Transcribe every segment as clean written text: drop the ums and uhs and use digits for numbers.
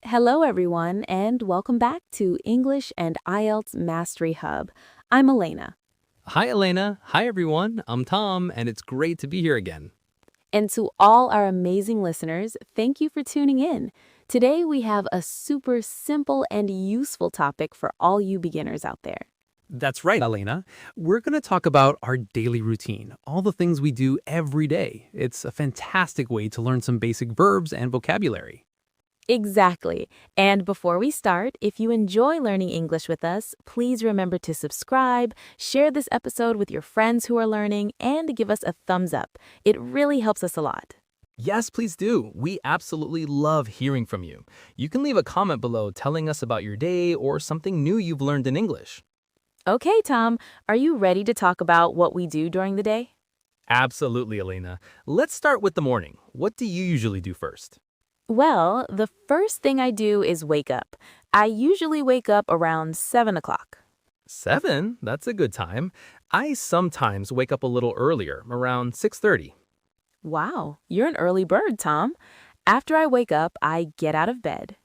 Hello, everyone, and welcome back to English and IELTS Mastery Hub. I'm Elena. Hi, Elena. Hi, everyone. I'm Tom, and it's great to be here again. And to all our amazing listeners, thank you for tuning in. Today, we have a super simple and useful topic for all you beginners out there. That's right, Elena. We're going to talk about our daily routine, all the things we do every day. It's a fantastic way to learn some basic verbs and vocabulary. Exactly. And before we start, if you enjoy learning English with us, please remember to subscribe, share this episode with your friends who are learning, and give us a thumbs up. It really helps us a lot. Yes, please do. We absolutely love hearing from you. You can leave a comment below telling us about your day or something new you've learned in English. Okay, Tom, are you ready to talk about what we do during the day? Absolutely, Elena. Let's start with the morning. What do you usually do first? Well, the first thing I do is wake up. I usually wake up around 7 o'clock. 7? That's a good time. I sometimes wake up a little earlier, around 6:30. Wow, you're an early bird, Tom. After I wake up, I get out of bed.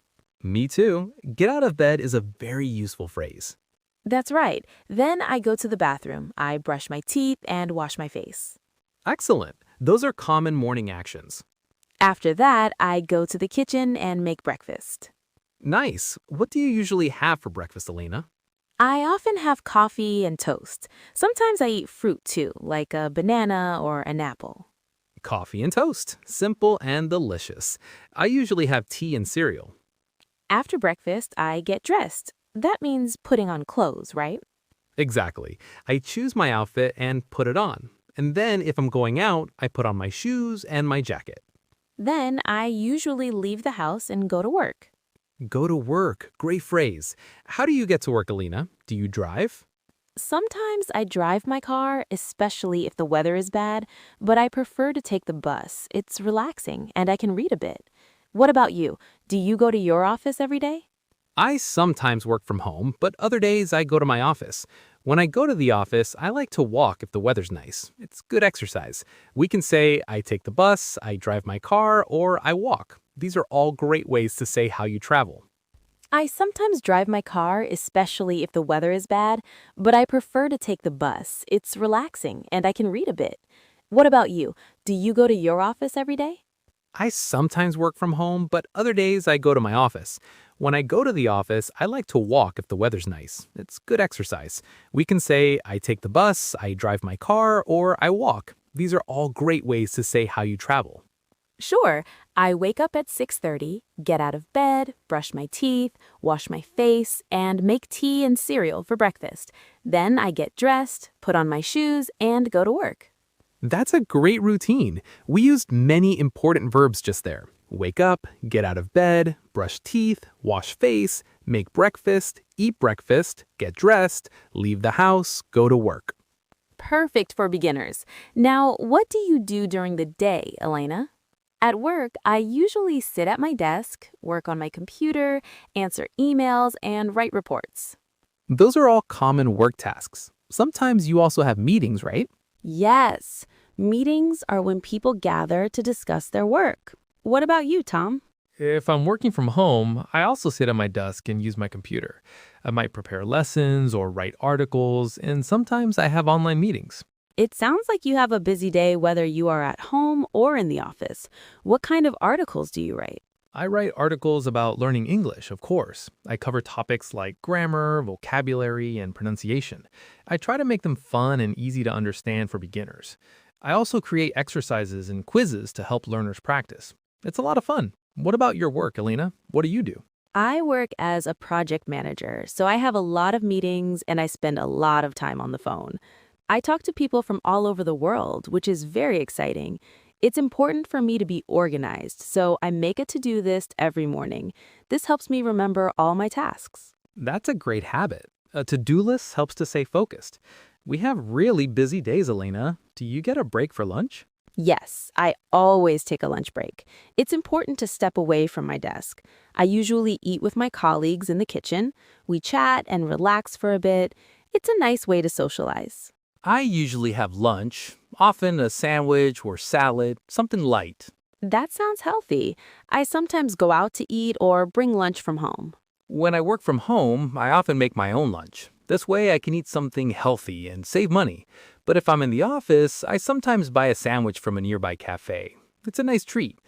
Me too. Get out of bed is a very useful phrase. That's right. Then I go to the bathroom. I brush my teeth and wash my face. Excellent. Those are common morning actions. After that, I go to the kitchen and make breakfast. Nice. What do you usually have for breakfast, Elena? I often have coffee and toast. Sometimes I eat fruit too, like a banana or an apple. Coffee and toast. Simple and delicious. I usually have tea and cereal. After breakfast, I get dressed. That means putting on clothes, right? Exactly. I choose my outfit and put it on. And then if I'm going out, I put on my shoes and my jacket. Then I usually leave the house and go to work. Go to work. Great phrase. How do you get to work, Alina? Do you drive? Sometimes I drive my car, especially if the weather is bad, but I prefer to take the bus. It's relaxing and I can read a bit. What about you? Do you go to your office every day? I sometimes work from home, but other days I go to my office. When I go to the office, I like to walk if the weather's nice. It's good exercise. We can say I take the bus, I drive my car, or I walk. These are all great ways to say how you travel. I sometimes drive my car, especially if the weather is bad, but I prefer to take the bus. It's relaxing and I can read a bit. What about you? Do you go to your office every day? I sometimes work from home, but other days I go to my office. When I go to the office, I like to walk if the weather's nice. It's good exercise. We can say I take the bus, I drive my car, or I walk. These are all great ways to say how you travel. Sure, I wake up at 6:30, get out of bed, brush my teeth, wash my face, and make tea and cereal for breakfast. Then I get dressed, put on my shoes, and go to work. That's a great routine. We used many important verbs just there. Wake up, get out of bed, brush teeth, wash face, make breakfast, eat breakfast, get dressed, leave the house, go to work. Perfect for beginners. Now, what do you do during the day, Elena? At work, I usually sit at my desk, work on my computer, answer emails, and write reports. Those are all common work tasks. Sometimes you also have meetings, right? Yes, meetings are when people gather to discuss their work. What about you, Tom? If I'm working from home, I also sit at my desk and use my computer. I might prepare lessons or write articles, and sometimes I have online meetings. It sounds like you have a busy day whether you are at home or in the office. What kind of articles do you write? I write articles about learning English, of course. I cover topics like grammar, vocabulary, and pronunciation. I try to make them fun and easy to understand for beginners. I also create exercises and quizzes to help learners practice. It's a lot of fun. What about your work, Elena? What do you do? I work as a project manager, so I have a lot of meetings and I spend a lot of time on the phone. I talk to people from all over the world, which is very exciting. It's important for me to be organized, so I make a to-do list every morning. This helps me remember all my tasks. That's a great habit. A to-do list helps to stay focused. We have really busy days, Elena. Do you get a break for lunch? Yes, I always take a lunch break. It's important to step away from my desk. I usually eat with my colleagues in the kitchen. We chat and relax for a bit. It's a nice way to socialize. I usually have lunch, often a sandwich or salad, something light. That sounds healthy. I sometimes go out to eat or bring lunch from home. When I work from home, I often make my own lunch. This way I can eat something healthy and save money. But if I'm in the office, I sometimes buy a sandwich from a nearby cafe. It's a nice treat.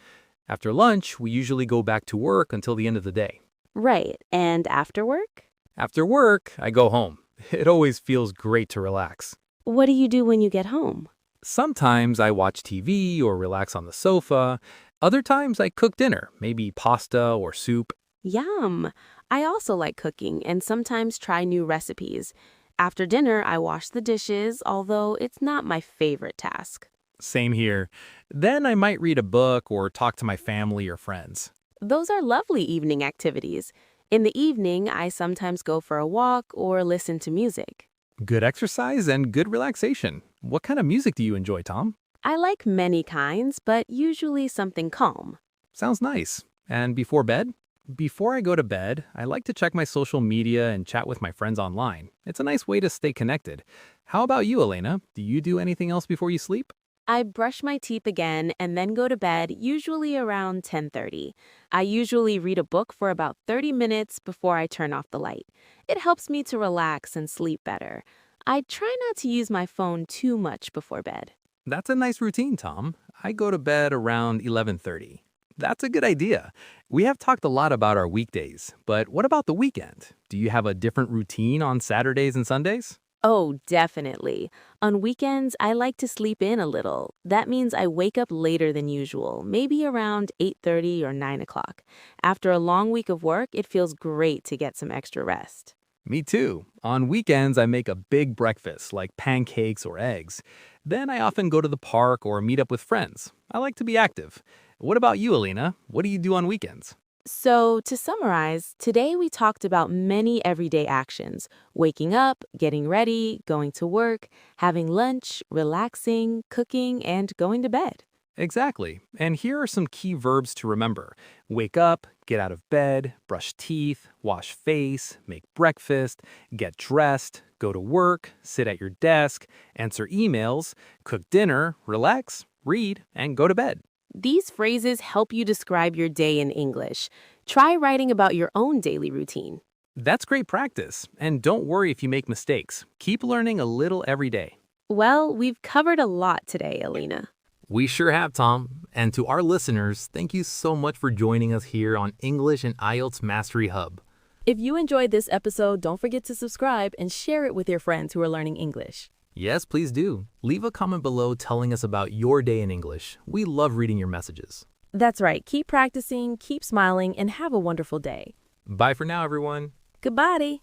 After lunch, we usually go back to work until the end of the day. Right, and after work? After work, I go home. It always feels great to relax. What do you do when you get home? Sometimes I watch TV or relax on the sofa. Other times I cook dinner, maybe pasta or soup. Yum! I also like cooking and sometimes try new recipes. After dinner, I wash the dishes, although it's not my favorite task. Same here. Then I might read a book or talk to my family or friends. Those are lovely evening activities. In the evening, I sometimes go for a walk or listen to music. Good exercise and good relaxation. What kind of music do you enjoy, Tom? I like many kinds, but usually something calm. Sounds nice. And before bed? Before I go to bed, I like to check my social media and chat with my friends online. It's a nice way to stay connected. How about you, Elena? Do you do anything else before you sleep? I brush my teeth again and then go to bed, usually around 10:30. I usually read a book for about 30 minutes before I turn off the light. It helps me to relax and sleep better. I try not to use my phone too much before bed. That's a nice routine, Tom. I go to bed around 11:30. That's a good idea. We have talked a lot about our weekdays, but what about the weekend? Do you have a different routine on Saturdays and Sundays? Oh, definitely. On weekends, I like to sleep in a little. That means I wake up later than usual, maybe around 8:30 or 9 o'clock. After a long week of work, it feels great to get some extra rest. Me too. On weekends, I make a big breakfast like pancakes or eggs. Then I often go to the park or meet up with friends. I like to be active. What about you, Alina? What do you do on weekends? So, to summarize, today we talked about many everyday actions: waking up, getting ready, going to work, having lunch, relaxing, cooking, and going to bed. Exactly. And here are some key verbs to remember. Wake up, get out of bed, brush teeth, wash face, make breakfast, get dressed, go to work, sit at your desk, answer emails, cook dinner, relax, read, and go to bed. These phrases help you describe your day in English. Try writing about your own daily routine. That's great practice. And don't worry if you make mistakes. Keep learning a little every day. Well, we've covered a lot today, Alina. We sure have, Tom. And to our listeners, thank you so much for joining us here on English and IELTS Mastery Hub. If you enjoyed this episode, don't forget to subscribe and share it with your friends who are learning English. Yes, please do. Leave a comment below telling us about your day in English. We love reading your messages. That's right. Keep practicing, keep smiling, and have a wonderful day. Bye for now, everyone. Goodbye.